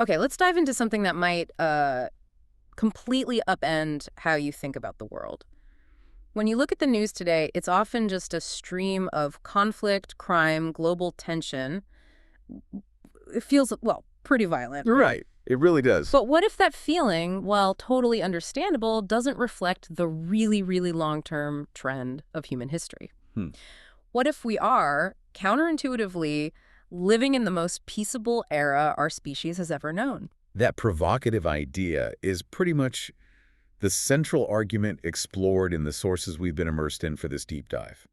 Okay, let's dive into something that might completely upend how you think about the world. When you look at the news today, it's often just a stream of conflict, crime, global tension. It feels, well, pretty violent. You're right. It really does. But what if that feeling, while totally understandable, doesn't reflect the really, really long-term trend of human history? Hmm. What if we are, counterintuitively, living in the most peaceable era our species has ever known? That provocative idea is pretty much the central argument explored in the sources we've been immersed in for this deep dive.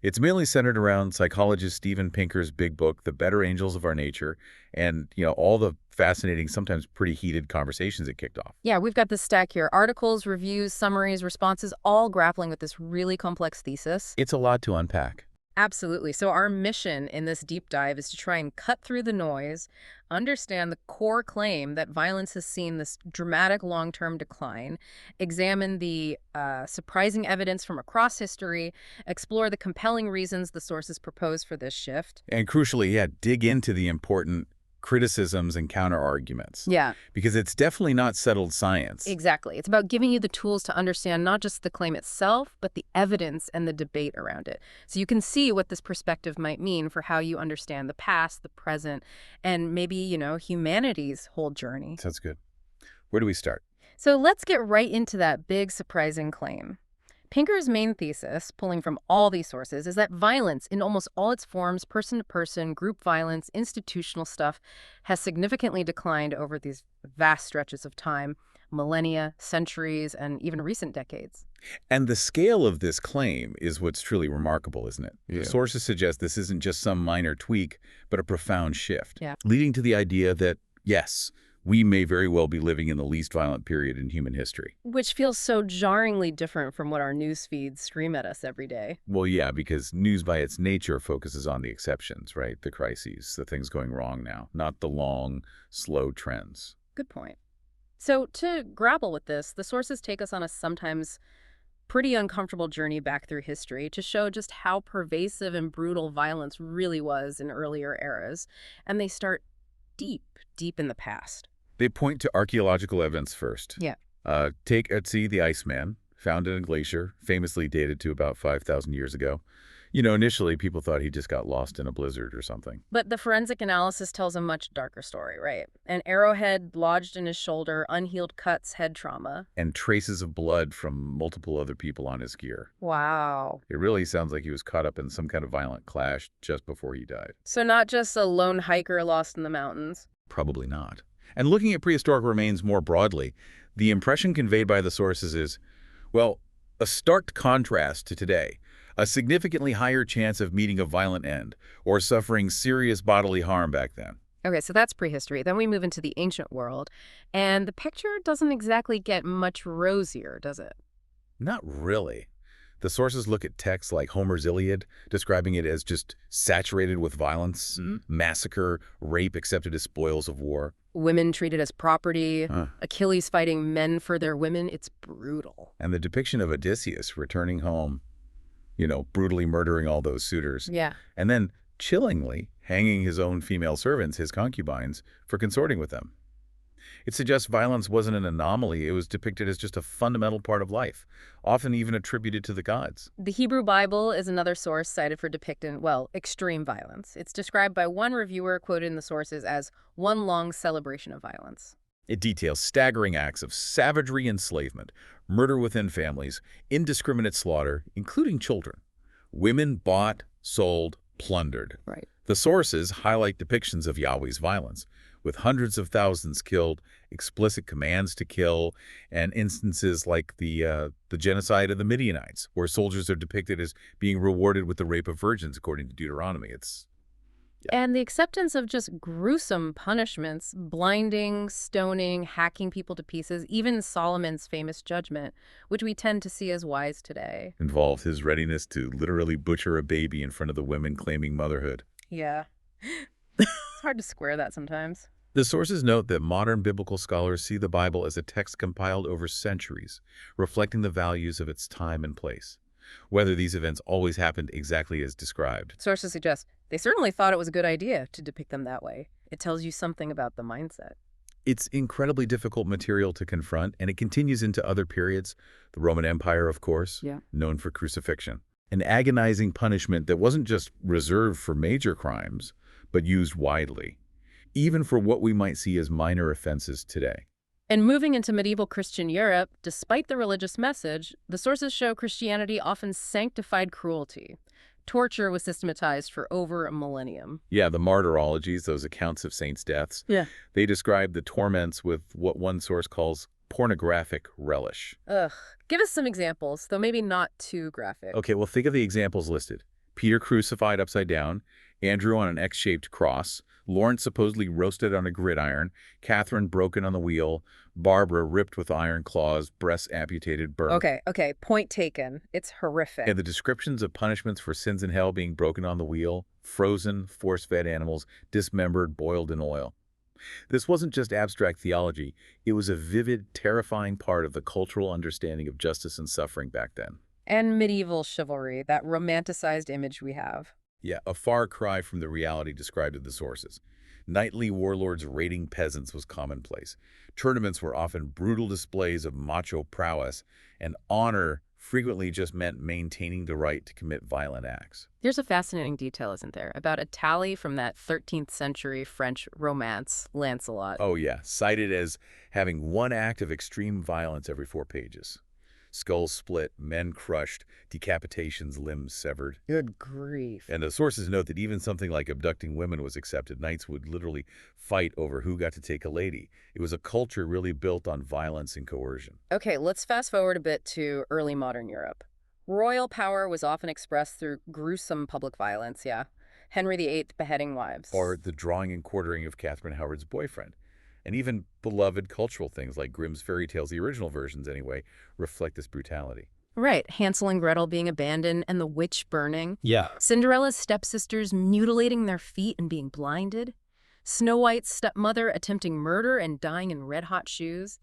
It's mainly centered around psychologist Steven Pinker's big book, The Better Angels of Our Nature, and, all the fascinating, sometimes pretty heated conversations it kicked off. Yeah, we've got this stack here. Articles, reviews, summaries, responses, all grappling with this really complex thesis. It's a lot to unpack. Absolutely. So our mission in this deep dive is to try and cut through the noise, understand the core claim that violence has seen this dramatic long-term decline, examine the surprising evidence from across history, explore the compelling reasons the sources propose for this shift. And crucially, yeah, dig into the important criticisms and counter-arguments. Yeah, Because it's definitely not settled science. exactly. It's about giving you the tools to understand not just the claim itself, but the evidence and the debate around it. So you can see what this perspective might mean for how you understand the past, the present, and maybe, humanity's whole journey. Sounds good. Where do we start? So let's get right into that big, surprising claim. Pinker's main thesis, pulling from all these sources, is that violence in almost all its forms, person-to-person, group violence, institutional stuff, has significantly declined over these vast stretches of time, millennia, centuries, and even recent decades. And the scale of this claim is what's truly remarkable, isn't it? Yeah. The sources suggest this isn't just some minor tweak, but a profound shift, Yeah. leading to the idea that, yes, we may very well be living in the least violent period in human history. Which feels so jarringly different from what our news feeds scream at us every day. Well, yeah, because news by its nature focuses on the exceptions, right? The crises, the things going wrong now, not the long, slow trends. Good point. So to grapple with this, the sources take us on a sometimes pretty uncomfortable journey back through history to show just how pervasive and brutal violence really was in earlier eras. And they start deep, deep in the past. They point to archaeological evidence first. Yeah. Take Ötzi the Iceman, found in a glacier, famously dated to about 5,000 years ago. Initially people thought he just got lost in a blizzard or something. But the forensic analysis tells a much darker story, right? An arrowhead lodged in his shoulder, unhealed cuts, head trauma. And traces of blood from multiple other people on his gear. Wow. It really sounds like he was caught up in some kind of violent clash just before he died. So not just a lone hiker lost in the mountains. Probably not. And looking at prehistoric remains more broadly, the impression conveyed by the sources is, well, a stark contrast to today, a significantly higher chance of meeting a violent end or suffering serious bodily harm back then. Okay, so that's prehistory. Then we move into the ancient world, and the picture doesn't exactly get much rosier, does it? Not really. The sources look at texts like Homer's Iliad, describing it as just saturated with violence, massacre, rape accepted as spoils of war. Women treated as property, Achilles fighting men for their women. It's brutal. And the depiction of Odysseus returning home, brutally murdering all those suitors. Yeah. And then, chillingly, hanging his own female servants, his concubines, for consorting with them. It suggests violence wasn't an anomaly. It was depicted as just a fundamental part of life, often even attributed to the gods. The Hebrew Bible is another source cited for depicting, extreme violence. It's described by one reviewer quoted in the sources as one long celebration of violence. It details staggering acts of savagery, enslavement, murder within families, indiscriminate slaughter, including children. Women bought, sold, plundered. Right. The sources highlight depictions of Yahweh's violence, with hundreds of thousands killed, explicit commands to kill, and instances like the genocide of the Midianites, where soldiers are depicted as being rewarded with the rape of virgins, according to Deuteronomy. And the acceptance of just gruesome punishments, blinding, stoning, hacking people to pieces, even Solomon's famous judgment, which we tend to see as wise today. Involved his readiness to literally butcher a baby in front of the women claiming motherhood. Yeah. It's hard to square that sometimes. The sources note that modern biblical scholars see the Bible as a text compiled over centuries, reflecting the values of its time and place, whether these events always happened exactly as described. Sources suggest they certainly thought it was a good idea to depict them that way. It tells you something about the mindset. It's incredibly difficult material to confront, and it continues into other periods. The Roman Empire, of course, Yeah. known for crucifixion. An agonizing punishment that wasn't just reserved for major crimes, but used widely, even for what we might see as minor offenses today. And moving into medieval Christian Europe, despite the religious message, the sources show Christianity often sanctified cruelty. Torture was systematized for over a millennium. Yeah, the martyrologies, those accounts of saints' deaths, Yeah. they describe the torments with what one source calls pornographic relish. Ugh. Give us some examples, though maybe not too graphic. Okay, well, think of the examples listed. Peter crucified upside down, Andrew on an X-shaped cross, Lawrence supposedly roasted on a gridiron, Catherine broken on the wheel, Barbara ripped with iron claws, breasts amputated, burned. Okay, point taken. It's horrific. And the descriptions of punishments for sins in hell being broken on the wheel, frozen, force-fed animals, dismembered, boiled in oil. This wasn't just abstract theology, it was a vivid, terrifying part of the cultural understanding of justice and suffering back then. And medieval chivalry, that romanticized image we have. Yeah, a far cry from the reality described in the sources. Knightly warlords raiding peasants was commonplace. Tournaments were often brutal displays of macho prowess, and honor frequently just meant maintaining the right to commit violent acts. There's a fascinating detail, isn't there, about a tally from that 13th century French romance, Lancelot. Oh yeah, cited as having one act of extreme violence every 4 pages. Skulls split, men crushed, decapitations, limbs severed. Good grief. And the sources note that even something like abducting women was accepted. Knights would literally fight over who got to take a lady. It was a culture really built on violence and coercion. Okay, let's fast forward a bit to early modern Europe. Royal power was often expressed through gruesome public violence, yeah. Henry VIII beheading wives. Or the drawing and quartering of Catherine Howard's boyfriend. And even beloved cultural things like Grimm's fairy tales, the original versions anyway, reflect this brutality. Right, Hansel and Gretel being abandoned and the witch burning. Yeah. Cinderella's stepsisters mutilating their feet and being blinded. Snow White's stepmother attempting murder and dying in red-hot shoes.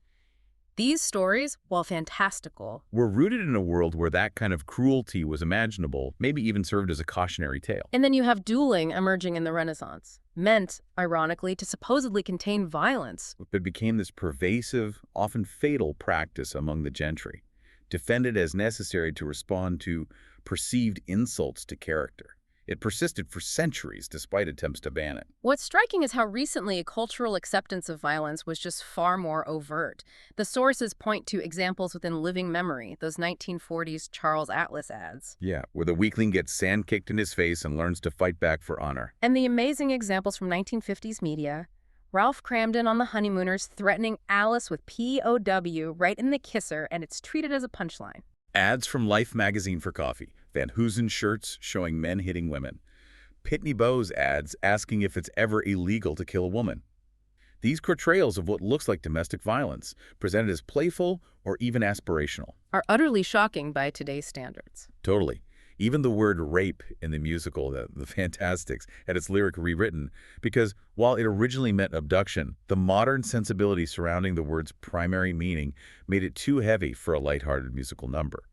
These stories, while fantastical, We're rooted in a world where that kind of cruelty was imaginable, maybe even served as a cautionary tale. and then you have dueling emerging in the Renaissance, meant, ironically, to supposedly contain violence. It became this pervasive, often fatal practice among the gentry, defended as necessary to respond to perceived insults to character. It persisted for centuries despite attempts to ban it. What's striking is how recently cultural acceptance of violence was just far more overt. The sources point to examples within living memory, those 1940s Charles Atlas ads. Yeah, where the weakling gets sand kicked in his face and learns to fight back for honor. And the amazing examples from 1950s media. Ralph Cramden on The Honeymooners threatening Alice with POW right in the kisser, and it's treated as a punchline. Ads from Life magazine for coffee, Van Hoosen shirts showing men hitting women, Pitney Bowes ads asking if it's ever illegal to kill a woman. These portrayals of what looks like domestic violence, presented as playful or even aspirational. Are utterly shocking by today's standards. Totally. Even the word rape in the musical, the Fantastics, had its lyric rewritten because while it originally meant abduction, the modern sensibility surrounding the word's primary meaning made it too heavy for a lighthearted musical number.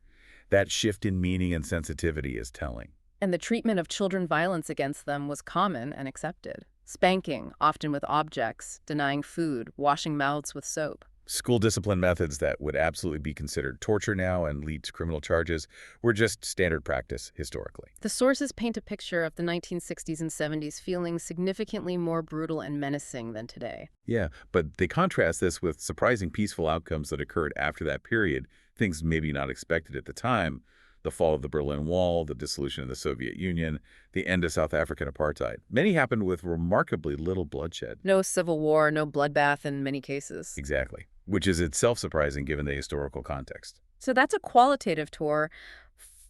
That shift in meaning and sensitivity is telling. And the treatment of children violence against them was common and accepted. Spanking, often with objects, denying food, washing mouths with soap. School discipline methods that would absolutely be considered torture now and lead to criminal charges were just standard practice historically. The sources paint a picture of the 1960s and 70s feeling significantly more brutal and menacing than today. Yeah, but they contrast this with surprising peaceful outcomes that occurred after that period, things maybe not expected at the time. The fall of the Berlin Wall, the dissolution of the Soviet Union, the end of South African apartheid. Many happened with remarkably little bloodshed. No civil war, no bloodbath in many cases. Exactly, which is itself surprising given the historical context. So that's a qualitative tour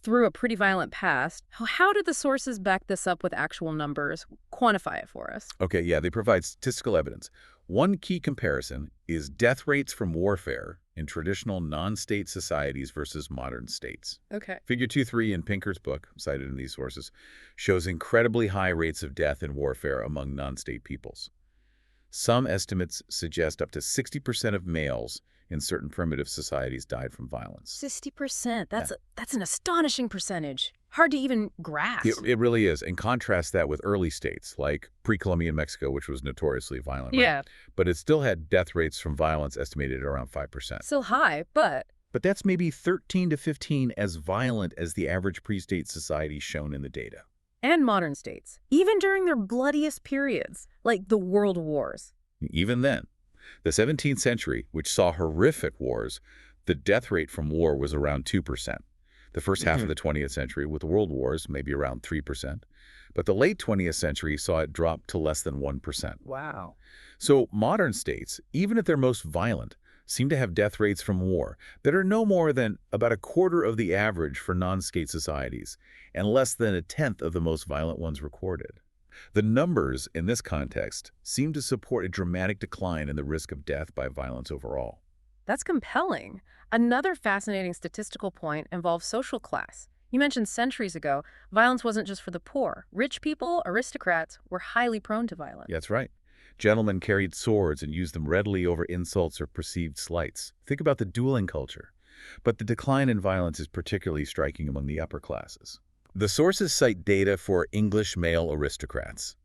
through a pretty violent past. How did the sources back this up with actual numbers? Quantify it for us. Okay, yeah, they provide statistical evidence. One key comparison is death rates from warfare in traditional non-state societies versus modern states. Okay. Figure 2.3 in Pinker's book, cited in these sources, shows incredibly high rates of death in warfare among non-state peoples. Some estimates suggest up to 60% of males in certain primitive societies died from violence. 60%. Yeah. That's an astonishing percentage. Hard to even It, grasp. it really is. And contrast that with early states like pre-Columbian Mexico, which was notoriously violent, right? Yeah. But it still had death rates from violence estimated at around 5%. Still high, but But that's maybe 13 to 15 as violent as the average pre-state society shown in the data. and modern states, even during their bloodiest periods, like the World Wars. Even then, the 17th century, which saw horrific wars, the death rate from war was around 2%. The first half of the 20th century, with world wars, maybe around 3%. But the late 20th century saw it drop to less than 1%. Wow. So modern states, even at their most violent, seem to have death rates from war that are no more than about a quarter of the average for non-state societies and less than a tenth of the most violent ones recorded. The numbers in this context seem to support a dramatic decline in the risk of death by violence overall. That's compelling. Another fascinating statistical point involves social class. You mentioned centuries ago, violence wasn't just for the poor. Rich people, aristocrats, were highly prone to violence. Yeah, that's right. Gentlemen carried swords and used them readily over insults or perceived slights. Think about the dueling culture. But the decline in violence is particularly striking among the upper classes. The sources cite data for English male aristocrats.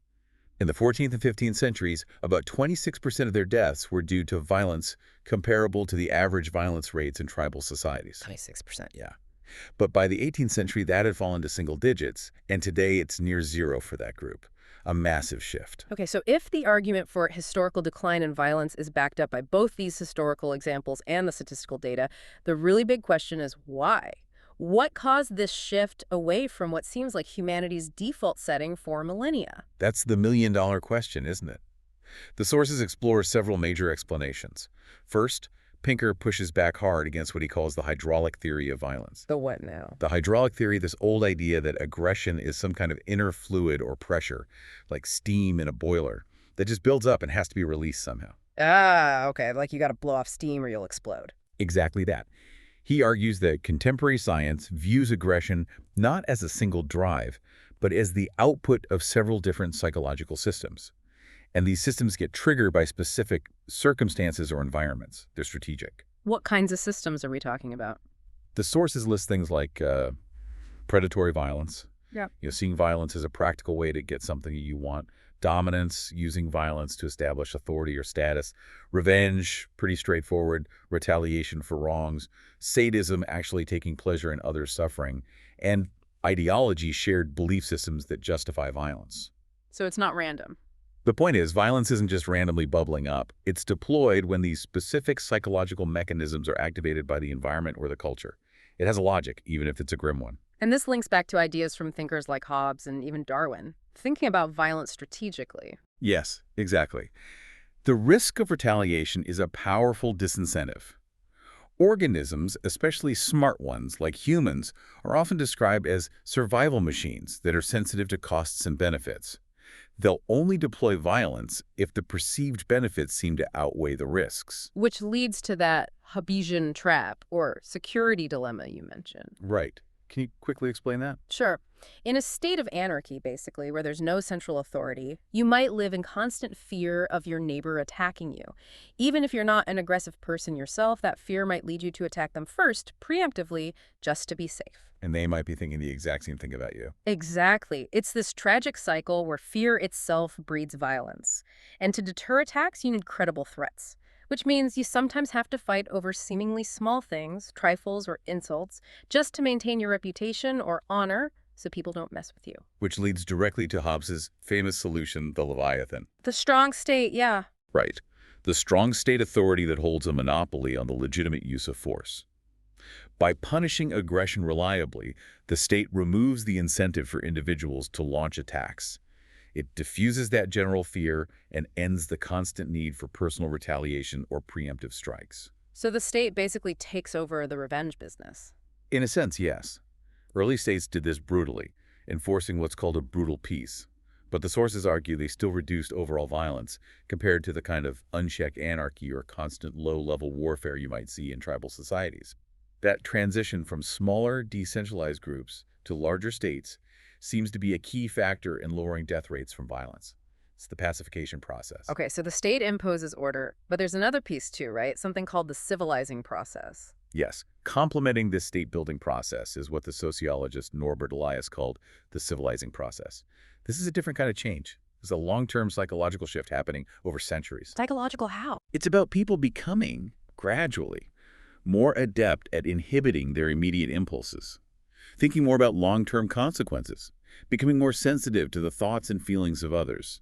In the 14th and 15th centuries, about 26% of their deaths were due to violence comparable to the average violence rates in tribal societies. 26%. Yeah. But by the 18th century, that had fallen to single digits, and today it's near zero for that group. A massive shift. Okay, so if the argument for historical decline in violence is backed up by both these historical examples and the statistical data, the really big question is why? What caused this shift away from what seems like humanity's default setting for millennia? That's the million-dollar question, isn't it? The sources explore several major explanations. First, Pinker pushes back hard against what he calls the hydraulic theory of violence. The what now? The hydraulic theory, this old idea that aggression is some kind of inner fluid or pressure, like steam in a boiler, that just builds up and has to be released somehow. Ah, okay, like you gotta blow off steam or you'll explode. Exactly that. He argues that contemporary science views aggression not as a single drive, but as the output of several different psychological systems. And these systems get triggered by specific circumstances or environments. They're strategic. What kinds of systems are we talking about? The sources list things like predatory violence, Yeah. seeing violence as a practical way to get something you want, dominance, using violence to establish authority or status, revenge, pretty straightforward, retaliation for wrongs, sadism, actually taking pleasure in others' suffering, and ideology, shared belief systems that justify violence. So it's not random. The point is, violence isn't just randomly bubbling up. It's deployed when these specific psychological mechanisms are activated by the environment or the culture. It has a logic, even if it's a grim one. And this links back to ideas from thinkers like Hobbes and even Darwin, thinking about violence strategically. Yes, exactly. The risk of retaliation is a powerful disincentive. Organisms, especially smart ones like humans, are often described as survival machines that are sensitive to costs and benefits. They'll only deploy violence if the perceived benefits seem to outweigh the risks. Which leads to that Hobbesian trap or security dilemma you mentioned. Right. Can you quickly explain that? Sure. In a state of anarchy, basically, where there's no central authority, you might live in constant fear of your neighbor attacking you. Even if you're not an aggressive person yourself, that fear might lead you to attack them first, preemptively, just to be safe. And they might be thinking the exact same thing about you. Exactly. It's this tragic cycle where fear itself breeds violence. And to deter attacks, you need credible threats, which means you sometimes have to fight over seemingly small things, trifles or insults, just to maintain your reputation or honor so people don't mess with you. Which leads directly to Hobbes's famous solution, the Leviathan. The strong state, yeah. Right. The strong state authority that holds a monopoly on the legitimate use of force. By punishing aggression reliably, the state removes the incentive for individuals to launch attacks. It diffuses that general fear and ends the constant need for personal retaliation or preemptive strikes. So the state basically takes over the revenge business. In a sense, yes. Early states did this brutally, enforcing what's called a brutal peace. But the sources argue they still reduced overall violence compared to the kind of unchecked anarchy or constant low-level warfare you might see in tribal societies. That transition from smaller, decentralized groups to larger states seems to be a key factor in lowering death rates from violence. It's the pacification process. Okay, so the state imposes order, but there's another piece too, right? Something called the civilizing process. Yes, complementing this state-building process is what the sociologist Norbert Elias called the civilizing process. This is a different kind of change. It's a long-term psychological shift happening over centuries. Psychological how? It's about people becoming, gradually, more adept at inhibiting their immediate impulses, thinking more about long-term consequences, becoming more sensitive to the thoughts and feelings of others.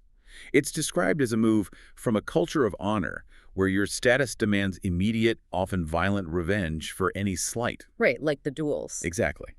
It's described as a move from a culture of honor, where your status demands immediate, often violent revenge for any slight. Right, like the duels. Exactly.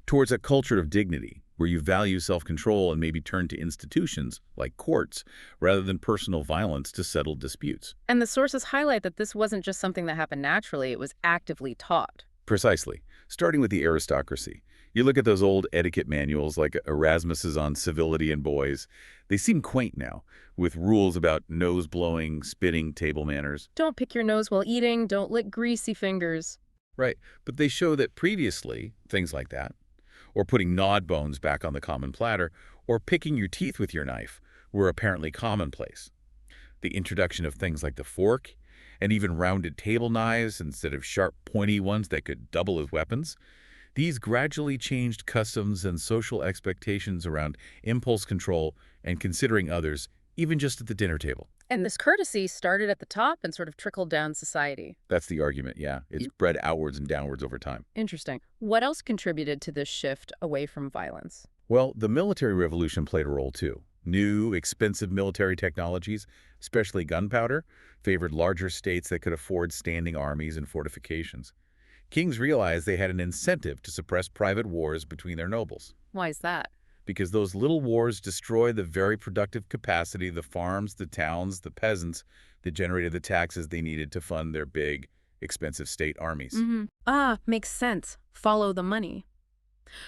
Towards a culture of dignity, where you value self-control and maybe turn to institutions, like courts, rather than personal violence to settle disputes. And the sources highlight that this wasn't just something that happened naturally, it was actively taught. Precisely. Starting with the aristocracy. You look at those old etiquette manuals like Erasmus's on civility and boys. They seem quaint now, with rules about nose blowing, spitting, table manners. Don't pick your nose while eating, don't lick greasy fingers. Right, but they show that previously, things like that, or putting gnawed bones back on the common platter, or picking your teeth with your knife, were apparently commonplace. The introduction of things like the fork, and even rounded table knives instead of sharp, pointy ones that could double as weapons, these gradually changed customs and social expectations around impulse control and considering others, even just at the dinner table. And this courtesy started at the top and sort of trickled down society. That's the argument, yeah. It's spread outwards and downwards over time. Interesting. What else contributed to this shift away from violence? Well, the military revolution played a role too. New, expensive military technologies, especially gunpowder, favored larger states that could afford standing armies and fortifications. Kings realized they had an incentive to suppress private wars between their nobles, Why is that? because those little wars destroyed the very productive capacity of the farms, the towns, the peasants that generated the taxes they needed to fund their big, expensive state armies. Makes sense. Follow the money.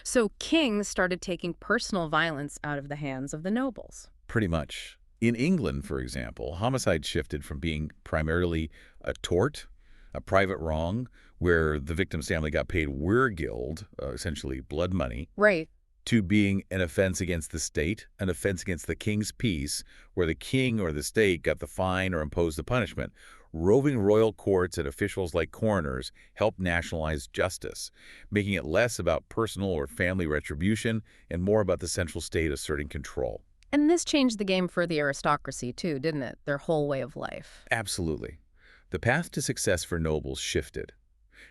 So kings started taking personal violence out of the hands of the nobles. Pretty much. In England, for example, homicide shifted from being primarily a tort, a private wrong, where the victim's family got paid weregild, essentially blood money, Right. to being an offense against the state, an offense against the king's peace, where the king or the state got the fine or imposed the punishment. Roving royal courts and officials like coroners helped nationalize justice, making it less about personal or family retribution and more about the central state asserting control. And this changed the game for the aristocracy too, didn't it? Their whole way of life. Absolutely. The path to success for nobles shifted.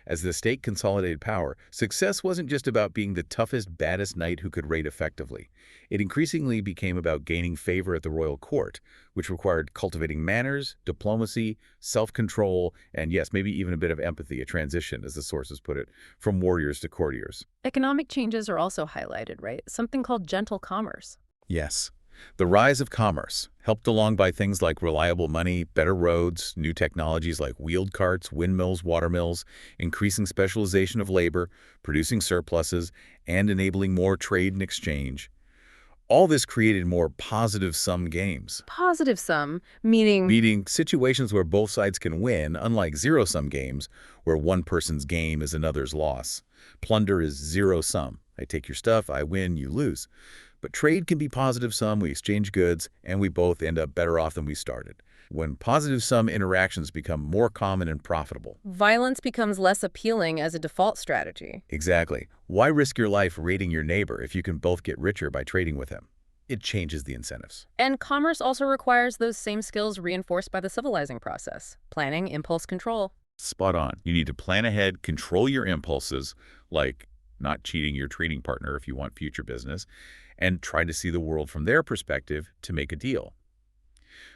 As the state consolidated power, success wasn't just about being the toughest, baddest knight who could raid effectively. It increasingly became about gaining favor at the royal court, which required cultivating manners, diplomacy, self-control, and yes, maybe even a bit of empathy, a transition, as the sources put it, from warriors to courtiers. Economic changes are also highlighted, right? Something called gentle commerce. Yes. The rise of commerce, helped along by things like reliable money, better roads, new technologies like wheeled carts, windmills, watermills, increasing specialization of labor, producing surpluses, and enabling more trade and exchange. All this created more positive-sum games. Positive sum, meaning Meaning situations where both sides can win, unlike zero-sum games, where one person's gain is another's loss. Plunder is zero-sum. I take your stuff, I win, you lose. But trade can be positive-sum, we exchange goods, and we both end up better off than we started. When positive-sum interactions become more common and profitable. violence becomes less appealing as a default strategy. Exactly. Why risk your life raiding your neighbor if you can both get richer by trading with him? It changes the incentives. And commerce also requires those same skills reinforced by the civilizing process. Planning, impulse control. Spot on. You need to plan ahead, control your impulses, like not cheating your trading partner if you want future business, and try to see the world from their perspective to make a deal.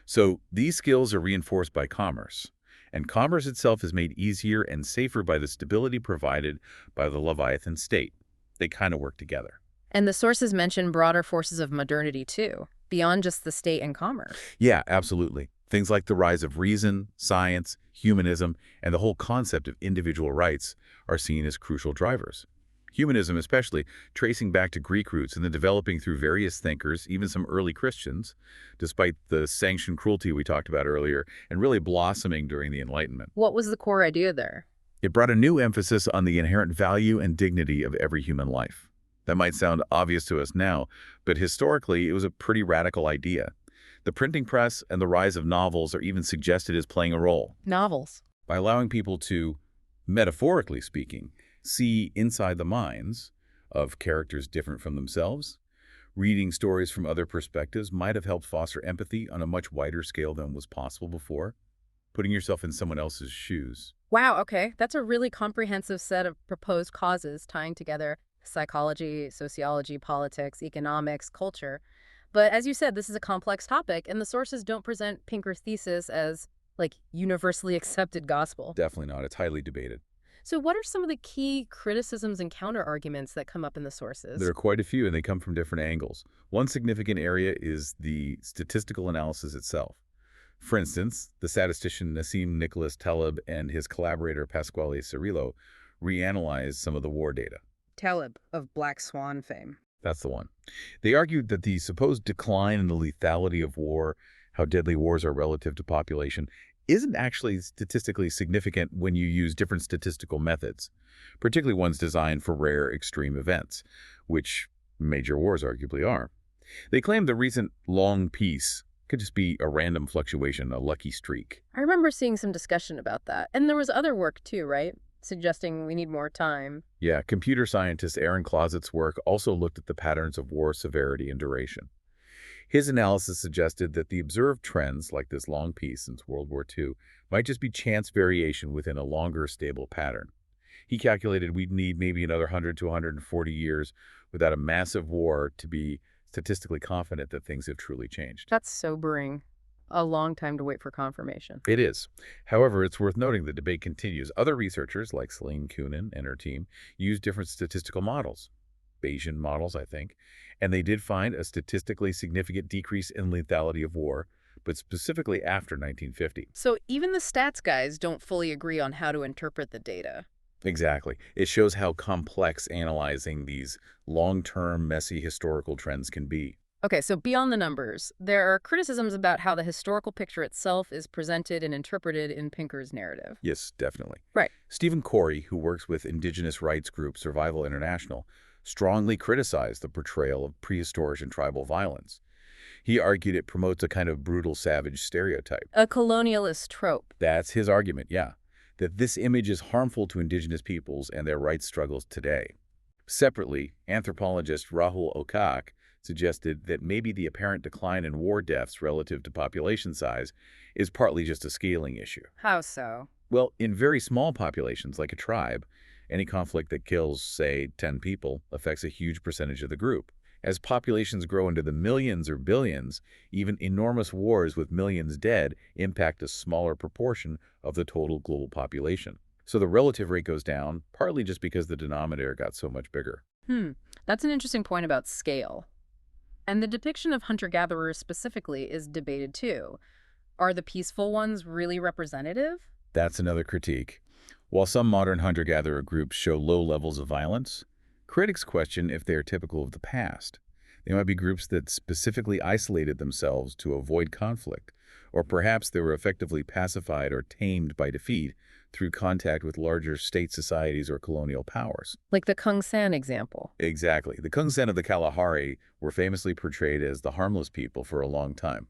So these skills are reinforced by commerce, and commerce itself is made easier and safer by the stability provided by the Leviathan state. They kind of work together. And the sources mention broader forces of modernity too, beyond just the state and commerce. Yeah, absolutely. Things like the rise of reason, science, humanism, and the whole concept of individual rights are seen as crucial drivers. Humanism especially, tracing back to Greek roots and then developing through various thinkers, even some early Christians, despite the sanctioned cruelty we talked about earlier, and really blossoming during the Enlightenment. What was the core idea there? It brought a new emphasis on the inherent value and dignity of every human life. That might sound obvious to us now, but historically it was a pretty radical idea. The printing press and the rise of novels are even suggested as playing a role. Novels. By allowing people to, metaphorically speaking, see inside the minds of characters different from themselves, reading stories from other perspectives might have helped foster empathy on a much wider scale than was possible before, putting yourself in someone else's shoes. Wow, okay. That's a really comprehensive set of proposed causes tying together psychology, sociology, politics, economics, culture. But as you said, this is a complex topic, and the sources don't present Pinker's thesis as, like, universally accepted gospel. Definitely not. It's highly debated. So what are some of the key criticisms and counter-arguments that come up in the There sources? are quite a few, and they come from different angles. One significant area is the statistical analysis itself. For instance, the statistician Nassim Nicholas Taleb and his collaborator Pasquale Cirillo reanalyzed some of the war data. Taleb of Black Swan fame. That's the one. They argued that the supposed decline in the lethality of war, how deadly wars are relative to population, isn't actually statistically significant when you use different statistical methods, particularly ones designed for rare extreme events, which major wars arguably are. They claim the recent long peace could just be a random fluctuation, a lucky streak. I remember seeing some discussion about that. And there was other work too, right? Suggesting we need more time. Yeah, computer scientist Aaron Closet's work also looked at the patterns of war severity and duration. His analysis suggested that the observed trends, like this long peace since World War II, might just be chance variation within a longer, stable pattern. He calculated we'd need maybe another 100 to 140 years without a massive war to be statistically confident that things have truly changed. That's sobering. A long time to wait for confirmation. It is. However, it's worth noting the debate continues. Other researchers, like Celine Koonin and her team, use different statistical models, Bayesian models, I think, and they did find a statistically significant decrease in lethality of war, but specifically after 1950. So even the stats guys don't fully agree on how to interpret the data. Exactly. It shows how complex analyzing these long-term, messy historical trends can be. Okay, so beyond the numbers, there are criticisms about how the historical picture itself is presented and interpreted in Pinker's narrative. Yes, definitely. Right. Stephen Corey, who works with indigenous rights group Survival International, strongly criticized the portrayal of prehistoric and tribal violence. He argued it promotes a kind of brutal, savage stereotype. A colonialist trope. That's his argument, yeah, that this image is harmful to indigenous peoples and their rights struggles today. Separately, anthropologist Rahul Okak suggested that maybe the apparent decline in war deaths relative to population size is partly just a scaling issue. How so? Well, in very small populations like a tribe, any conflict that kills, say, 10 people affects a huge percentage of the group. As populations grow into the millions or billions, even enormous wars with millions dead impact a smaller proportion of the total global population. So the relative rate goes down, partly just because the denominator got so much bigger. That's an interesting point about scale. And the depiction of hunter-gatherers specifically is debated too. Are the peaceful ones really representative? That's another critique. While some modern hunter-gatherer groups show low levels of violence, critics question if they are typical of the past. They might be groups that specifically isolated themselves to avoid conflict, or perhaps they were effectively pacified or tamed by defeat through contact with larger state societies or colonial powers. Like the Kung San example. Exactly. The Kung Sen of the Kalahari were famously portrayed as the harmless people for a long time.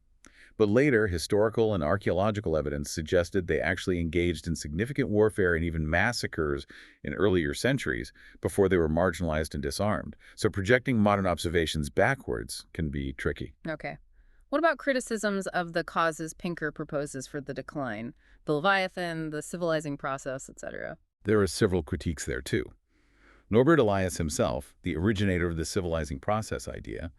But later, historical and archaeological evidence suggested they actually engaged in significant warfare and even massacres in earlier centuries before they were marginalized and disarmed. So projecting modern observations backwards can be tricky. Okay. What about criticisms of the causes Pinker proposes for the decline? The Leviathan, the civilizing process, etc. There are several critiques there, too. Norbert Elias himself, the originator of the civilizing process idea,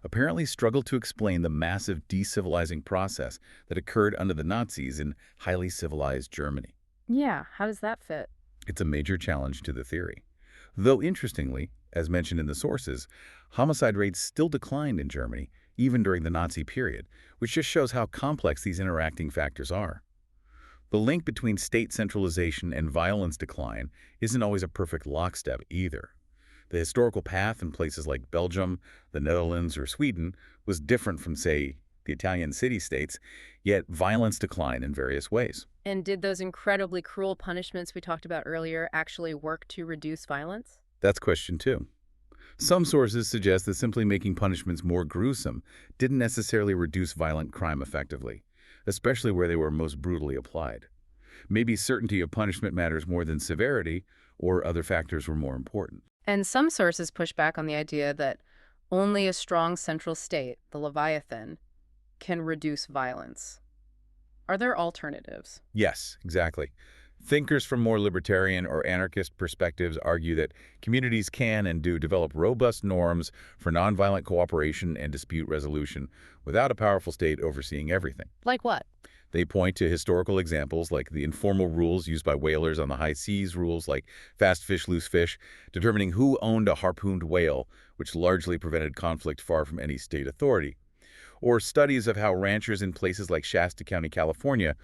apparently struggled to explain the massive decivilizing process that occurred under the Nazis in highly civilized Germany. Yeah, how does that fit? It's a major challenge to the theory. Though interestingly, as mentioned in the sources, homicide rates still declined in Germany, even during the Nazi period, which just shows how complex these interacting factors are. The link between state centralization and violence decline isn't always a perfect lockstep either. The historical path in places like Belgium, the Netherlands, or Sweden was different from, say, the Italian city-states, yet violence declined in various ways. And did those incredibly cruel punishments we talked about earlier actually work to reduce violence? That's question two. Some sources suggest that simply making punishments more gruesome didn't necessarily reduce violent crime effectively, especially where they were most brutally applied. Maybe certainty of punishment matters more than severity, or other factors were more important. And some sources push back on the idea that only a strong central state, the Leviathan, can reduce violence. Are there alternatives? Yes, exactly. Thinkers from more libertarian or anarchist perspectives argue that communities can and do develop robust norms for nonviolent cooperation and dispute resolution without a powerful state overseeing everything. Like what? They point to historical examples like the informal rules used by whalers on the high seas, rules like fast fish, loose fish, determining who owned a harpooned whale, which largely prevented conflict far from any state authority. Or studies of how ranchers in places like Shasta County, California,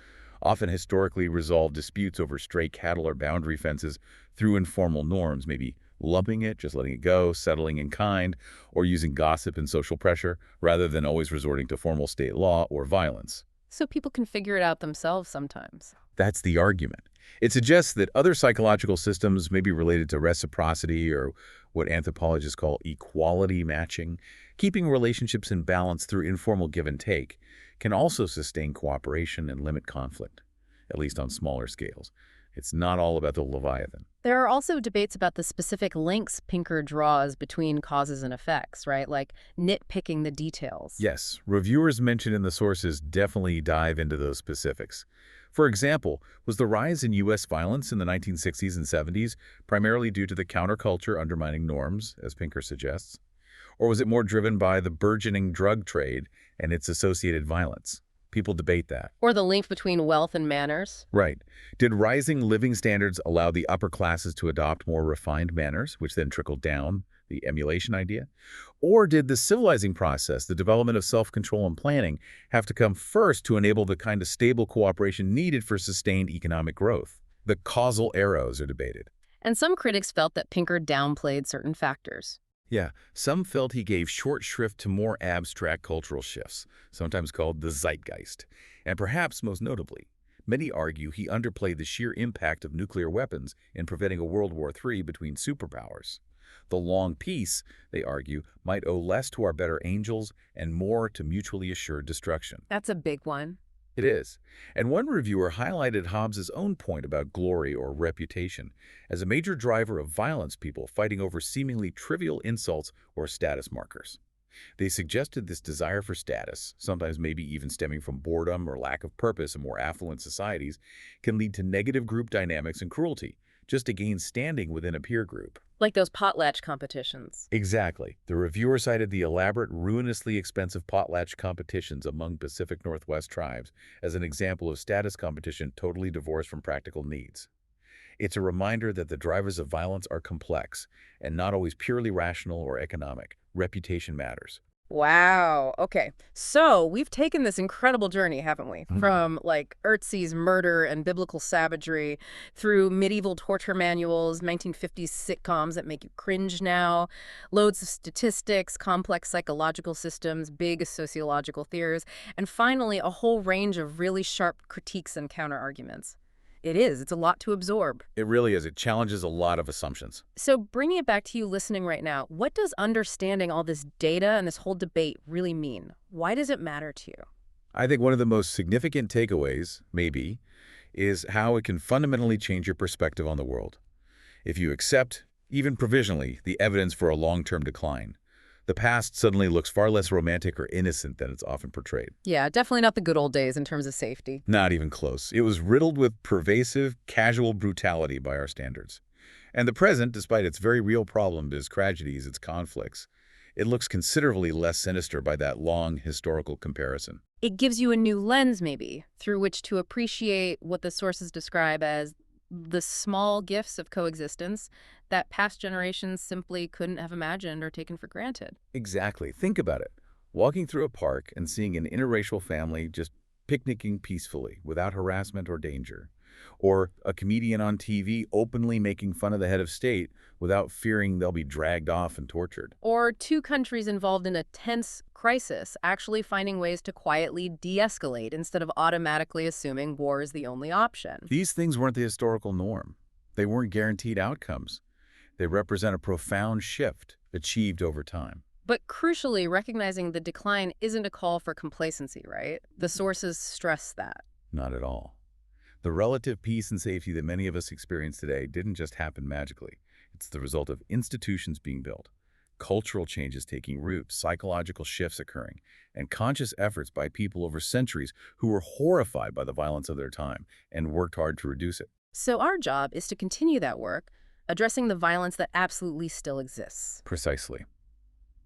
often historically resolve disputes over stray cattle or boundary fences through informal norms, maybe lumping it, just letting it go, settling in kind, or using gossip and social pressure, rather than always resorting to formal state law or violence. So people can figure it out themselves sometimes. That's the argument. It suggests that other psychological systems may be related to reciprocity or what anthropologists call equality matching. Keeping relationships in balance through informal give and take can also sustain cooperation and limit conflict, at least on smaller scales. It's not all about the Leviathan. There are also debates about the specific links Pinker draws between causes and effects, right? Like nitpicking the details. Yes, reviewers mentioned in the sources definitely dive into those specifics. For example, was the rise in U.S. violence in the 1960s and 70s primarily due to the counterculture undermining norms, as Pinker suggests? Or was it more driven by the burgeoning drug trade and its associated violence? People debate that. Or the link between wealth and manners. Right. Did rising living standards allow the upper classes to adopt more refined manners, which then trickled down, the emulation idea? Or did the civilizing process, the development of self-control and planning, have to come first to enable the kind of stable cooperation needed for sustained economic growth? The causal arrows are debated. And some critics felt that Pinker downplayed certain factors. Yeah, some felt he gave short shrift to more abstract cultural shifts, sometimes called the zeitgeist. And perhaps most notably, many argue he underplayed the sheer impact of nuclear weapons in preventing a World War III between superpowers. The long peace, they argue, might owe less to our better angels and more to mutually assured destruction. That's a big one. It is. And one reviewer highlighted Hobbes's own point about glory or reputation as a major driver of violence, people fighting over seemingly trivial insults or status markers. They suggested this desire for status, sometimes maybe even stemming from boredom or lack of purpose in more affluent societies, can lead to negative group dynamics and cruelty, just to gain standing within a peer group. Like those potlatch competitions. Exactly. The reviewer cited the elaborate, ruinously expensive potlatch competitions among Pacific Northwest tribes as an example of status competition totally divorced from practical needs. It's a reminder that the drivers of violence are complex and not always purely rational or economic. Reputation matters. Wow. Okay. So we've taken this incredible journey, haven't we? From like Ötzi's murder and biblical savagery through medieval torture manuals, 1950s sitcoms that make you cringe now, loads of statistics, complex psychological systems, big sociological theories, and finally a whole range of really sharp critiques and counterarguments. It's a lot to absorb. It really is. It challenges a lot of assumptions. So bringing it back to you listening right now, what does understanding all this data and this whole debate really mean? Why does it matter to you? I think one of the most significant takeaways, maybe, is how it can fundamentally change your perspective on the world. If you accept, even provisionally, the evidence for a long-term decline, the past suddenly looks far less romantic or innocent than it's often portrayed. Yeah, definitely not the good old days in terms of safety. Not even close. It was riddled with pervasive, casual brutality by our standards. And the present, despite its very real problems, its tragedies, its conflicts, it looks considerably less sinister by that long historical comparison. It gives you a new lens, maybe, through which to appreciate what the sources describe as the small gifts of coexistence that past generations simply couldn't have imagined or taken for granted. Exactly. Think about it. Walking through a park and seeing an interracial family just picnicking peacefully without harassment or danger. Or a comedian on TV openly making fun of the head of state without fearing they'll be dragged off and tortured. Or two countries involved in a tense crisis actually finding ways to quietly de-escalate instead of automatically assuming war is the only option. These things weren't the historical norm. They weren't guaranteed outcomes. They represent a profound shift, achieved over time. But crucially, recognizing the decline isn't a call for complacency, right? The sources stress that. Not at all. The relative peace and safety that many of us experience today didn't just happen magically. It's the result of institutions being built, cultural changes taking root, psychological shifts occurring, and conscious efforts by people over centuries who were horrified by the violence of their time and worked hard to reduce it. So our job is to continue that work, addressing the violence that absolutely still exists. Precisely.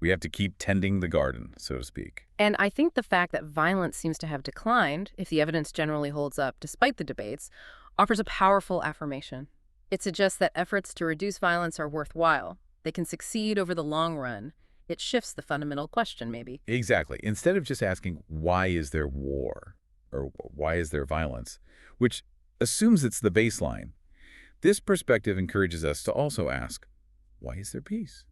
We have to keep tending the garden, so to speak. And I think the fact that violence seems to have declined, if the evidence generally holds up despite the debates, offers a powerful affirmation. It suggests that efforts to reduce violence are worthwhile. They can succeed over the long run. It shifts the fundamental question, maybe. Exactly. Instead of just asking, why is there war? Or why is there violence? Which assumes it's the baseline. This perspective encourages us to also ask, why is there peace?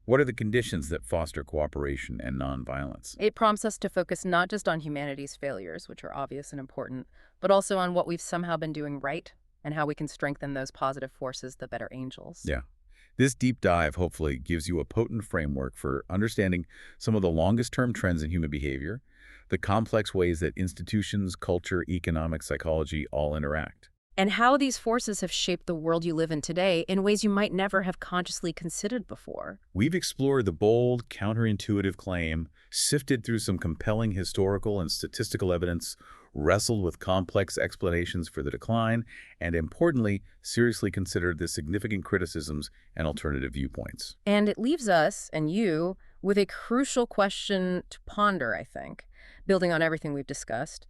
What are the conditions that foster cooperation and nonviolence? It prompts us to focus not just on humanity's failures, which are obvious and important, but also on what we've somehow been doing right and how we can strengthen those positive forces, the better angels. Yeah. This deep dive hopefully gives you a potent framework for understanding some of the longest-term trends in human behavior, the complex ways that institutions, culture, economic psychology all interact. And how these forces have shaped the world you live in today in ways you might never have consciously considered before. We've explored the bold, counterintuitive claim, sifted through some compelling historical and statistical evidence, wrestled with complex explanations for the decline, and importantly, seriously considered the significant criticisms and alternative viewpoints. And it leaves us, and you, with a crucial question to ponder, I think, building on everything we've discussed.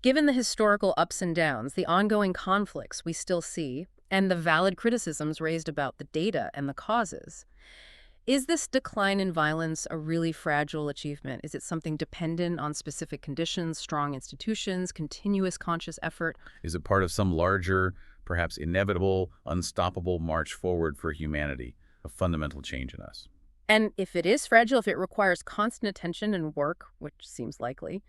Given the historical ups and downs, the ongoing conflicts we still see, and the valid criticisms raised about the data and the causes, is this decline in violence a really fragile achievement? Is it something dependent on specific conditions, strong institutions, continuous conscious effort? Is it part of some larger, perhaps inevitable, unstoppable march forward for humanity, a fundamental change in us? And if it is fragile, if it requires constant attention and work, which seems likely,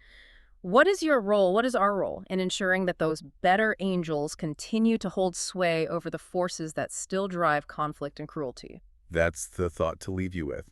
what is your role, what is our role in ensuring that those better angels continue to hold sway over the forces that still drive conflict and cruelty? That's the thought to leave you with.